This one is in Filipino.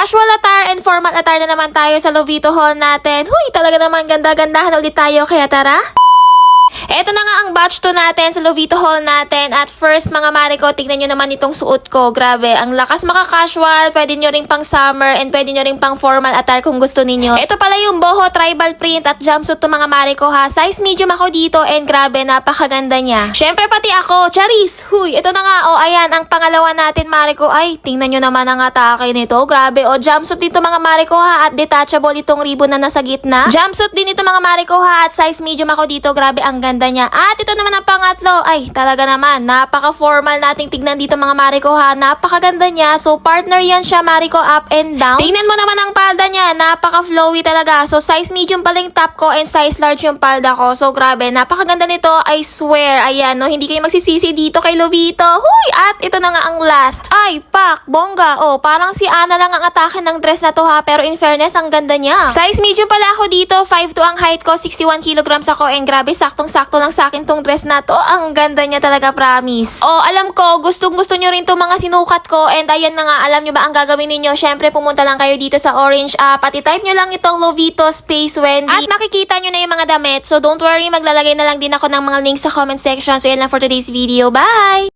Casual attire and formal attire na naman tayo sa Lovito haul natin. Huy, talaga naman ganda-gandahan ulit tayo, kaya tara! Eto na nga ang batch 2 natin sa Lovito haul natin. At first mga mare ko, tignan nyo naman itong suot ko. Grabe, ang lakas maka-casual. Pwede nyo ring pang summer and pwede nyo ring pang formal attire kung gusto ninyo. Ito pala yung boho tribal print at jumpsuit to mga mare ko ha. Size medium ako dito and grabe, napakaganda niya. Syempre pati ako, Charis! Huy, ito na nga, oh ayan, ang pangalawa natin mare ko. Ay, tingnan nyo naman ang atake nito. Grabe, oh jumpsuit dito mga mare ko ha. At detachable itong ribbon na nasa gitna. Jumpsuit din ito mga mare ko ha. At size medium ako dito. Grabe, ang ganda niya. At ito naman ang pangatlo. Ay, talaga naman, napaka-formal nating tignan dito mga mare ko ha. Napakaganda niya. So, partner yan siya mare ko, up and down. Tingnan mo naman ang palda niya. Napaka-flowy talaga. So, size medium pala yung top ko and size large yung palda ko. So, grabe. Napakaganda nito. I swear. Ayan, no. Hindi kayo magsisisi dito kay Lovito. Huy! At ito na nga ang last. Ay, pak! Bongga. Oh, parang si Ana lang ang atake ng dress na to ha. Pero in fairness, ang ganda niya. Size medium pala ako dito. 5'2" ang height ko. 61 kilograms ako. And grabe, saktong-sakto lang sa akin tong dress na to. Ang ganda niya talaga, promise. Oh, alam ko, gustong-gusto nyo rin tong mga sinukat ko. And ayan na nga, alam nyo ba ang gagawin ninyo? Syempre, pumunta lang kayo dito sa Orange app. At i-type nyo lang itong Lovito Space Wendy. At makikita nyo na yung mga damit. So, don't worry, maglalagay na lang din ako ng mga links sa comment section. So, yan lang for today's video. Bye!